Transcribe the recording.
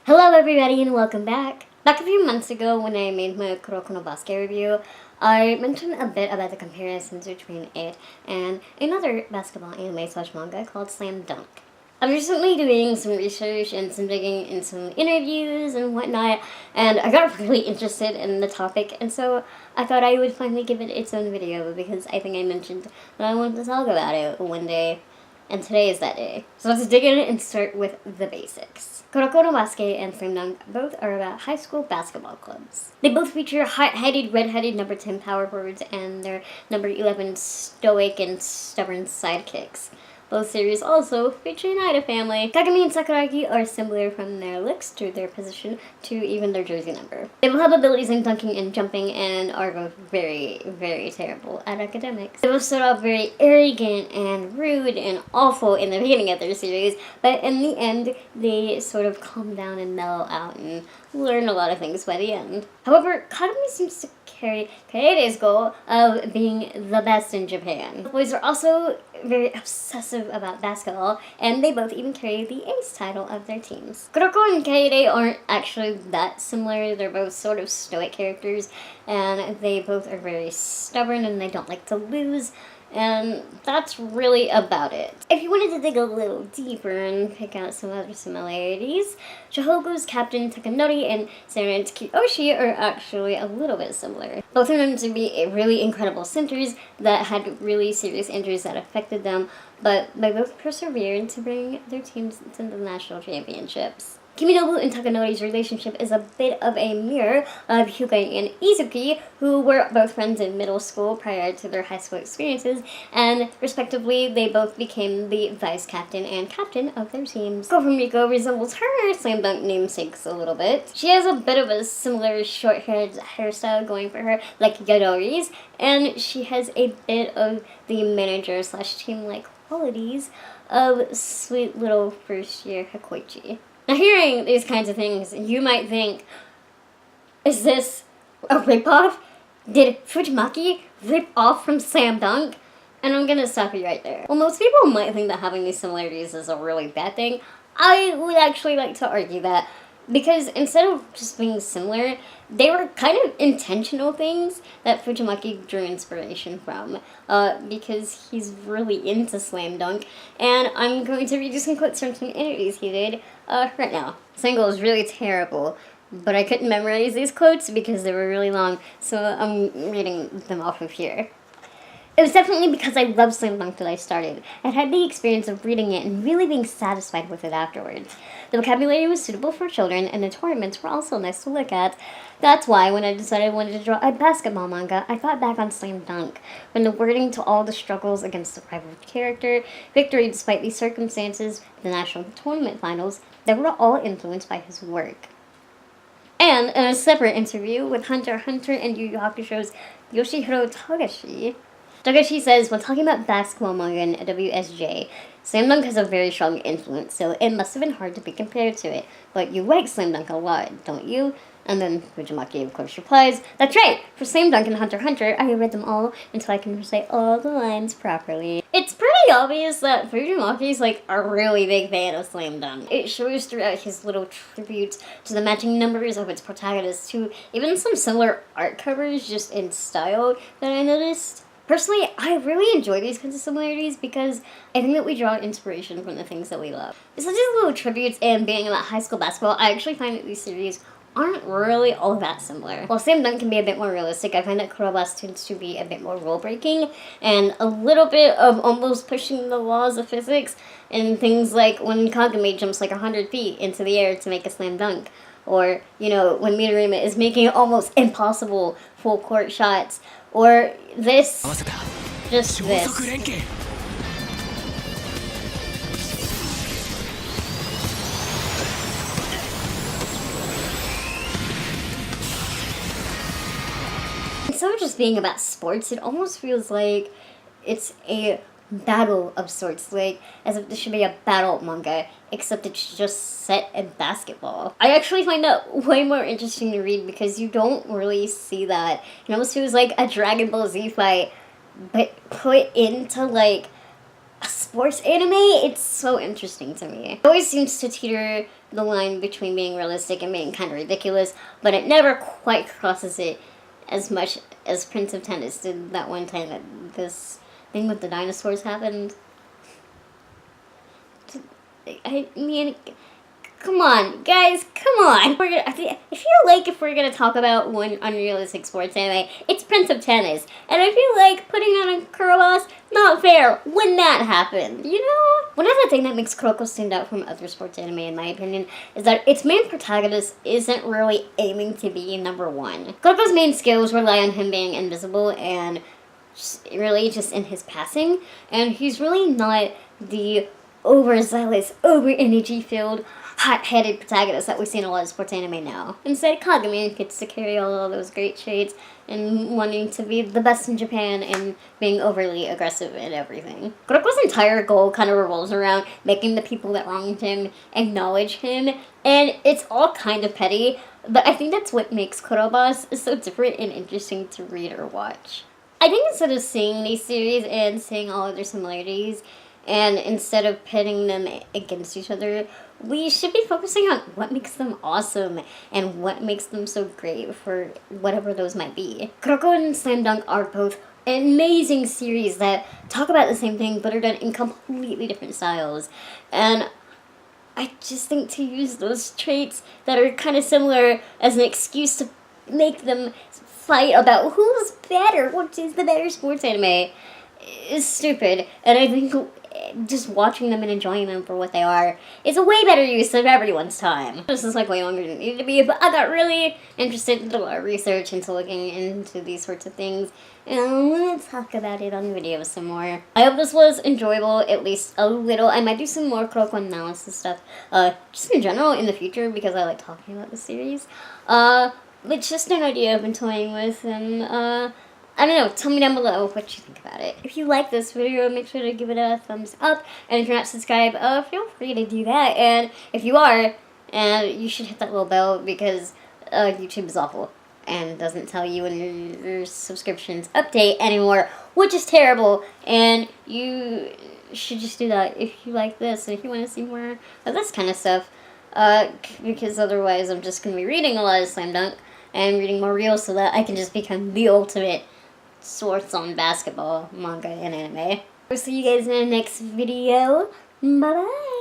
Hello everybody and welcome back. Back a few months ago when I made my Kuroko no Basuke review, I mentioned a bit about the comparisons between it and another basketball anime/manga called Slam Dunk. I'm recently doing some research and some digging in some interviews and whatnot, and I got really interested in the topic, and so I thought I would finally give it its own video because I think I mentioned that I wanted to talk about it one day. And today is that day. So let's dig in and start with the basics. Kuroko no Basuke and Slam Dunk both are about high school basketball clubs. They both feature hot-headed, red-headed number 10 power forwards and their number 11 stoic and stubborn sidekicks. Both series also feature an Ida family. Kagami and Sakuragi are similar from their looks to their position to even their jersey number. They both have abilities in dunking and jumping and are both very, very terrible at academics. They both start off very arrogant and rude and awful in the beginning of their series, but in the end, they sort of calm down and mellow out and learn a lot of things by the end. However, Kagami seems to carry Kaede's goal of being the best in Japan. The boys are also very obsessive about basketball, and they both even carry the ace title of their teams. Kuroko and Kaede aren't actually that similar. They're both sort of stoic characters, and they both are very stubborn and they don't like to lose. And that's really about it. If you wanted to dig a little deeper and pick out some other similarities, Chihogo's Captain Takanori and Senran Kiyoshi are actually a little bit similar. Both of them to be really incredible centers that had really serious injuries that affected them, but they both persevered to bring their teams to the national championships. Kiminobu and Takanori's relationship is a bit of a mirror of Hyuga and Izuki, who were both friends in middle school prior to their high school experiences, and respectively, they both became the vice captain and captain of their teams. Miko resembles her Slam Dunk namesakes a little bit. She has a bit of a similar short-haired hairstyle going for her, like Yadori's, and she has a bit of the manager/team-like qualities of sweet little first-year Hakoichi. Now, hearing these kinds of things, you might think, is this a ripoff? Did Fujimaki rip off from Slam Dunk? And I'm gonna stop you right there. Well, most people might think that having these similarities is a really bad thing. I would actually like to argue that, because instead of just being similar, they were kind of intentional things that Fujimaki drew inspiration from, because he's really into Slam Dunk, and I'm going to read you some quotes from some interviews he did right now. Single is really terrible, but I couldn't memorize these quotes because they were really long, so I'm reading them off of here. It was definitely because I loved Slam Dunk that I started. I had the experience of reading it and really being satisfied with it afterwards. The vocabulary was suitable for children, and the tournaments were also nice to look at. That's why, when I decided I wanted to draw a basketball manga, I thought back on Slam Dunk, from the wording to all the struggles against the rival character, victory despite these circumstances, the national tournament finals, they were all influenced by his work. And in a separate interview with Hunter x Hunter and Yu Yu Hakusho's Yoshihiro Togashi says, when talking about basketball manga and WSJ, Slam Dunk has a very strong influence, so it must have been hard to be compared to it. But you like Slam Dunk a lot, don't you? And then Fujimaki, of course, replies, that's right! For Slam Dunk and Hunter x Hunter, I read them all until I can recite all the lines properly. It's pretty obvious that Fujimaki's like a really big fan of Slam Dunk. It shows throughout his little tributes to the matching numbers of its protagonists, to even some similar art covers just in style that I noticed. Personally, I really enjoy these kinds of similarities because I think that we draw inspiration from the things that we love. Besides these little tributes and being about high school basketball, I actually find that these series aren't really all that similar. While Slam Dunk can be a bit more realistic, I find that Kurobas tends to be a bit more rule-breaking and a little bit of almost pushing the laws of physics, and things like when Kagami jumps like 100 feet into the air to make a slam dunk, or, you know, when Midorima is making almost impossible full-court shots, or this, just this. Instead of just being about sports, it almost feels like it's a battle of sorts, like as if this should be a battle manga, except it's just set in basketball. I actually find that way more interesting to read because you don't really see that. It almost feels like a Dragon Ball Z fight, but put into like a sports anime. It's so interesting to me. It always seems to teeter the line between being realistic and being kind of ridiculous, but it never quite crosses it as much as Prince of Tennis did that one time that this thing with the dinosaurs happened. I mean, come on, guys, come on. I feel like if we're gonna talk about one unrealistic sports anime, it's Prince of Tennis. And I feel like putting on a Kuroko, not fair when that happened, you know? One other thing that makes Kuroko stand out from other sports anime, in my opinion, is that its main protagonist isn't really aiming to be number one. Kuroko's main skills rely on him being invisible and really just in his passing, and he's really not the overzealous, over-energy-filled, hot-headed protagonist that we see in a lot of sports anime now. Instead, Kagami gets to carry all of those great traits and wanting to be the best in Japan and being overly aggressive in everything. Kuroko's entire goal kind of revolves around making the people that wronged him acknowledge him, and it's all kind of petty, but I think that's what makes Kuroko so different and interesting to read or watch. I think instead of seeing these series and seeing all of their similarities, and instead of pitting them against each other, we should be focusing on what makes them awesome and what makes them so great for whatever those might be. Kuroko and Slam Dunk are both amazing series that talk about the same thing but are done in completely different styles. And I just think to use those traits that are kind of similar as an excuse to make them fight about who's better, what is the better sports anime, is stupid. And I think just watching them and enjoying them for what they are is a way better use of everyone's time. This is like way longer than it needed to be, but I got really interested in a research into looking into these sorts of things, and I'm gonna talk about it on video some more. I hope this was enjoyable, at least a little. I might do some more Kuroko analysis stuff, just in general in the future because I like talking about the series. It's just an idea I've been toying with, and I don't know, tell me down below what you think about it. If you like this video, make sure to give it a thumbs up, and if you're not subscribed, feel free to do that, and if you are, you should hit that little bell because YouTube is awful and doesn't tell you when your subscriptions update anymore, which is terrible, and you should just do that if you like this and if you want to see more of this kind of stuff, because otherwise I'm just going to be reading a lot of Slam Dunk and reading more reels so that I can just become the ultimate source on basketball, manga, and anime. I'll see you guys in the next video. Bye-bye!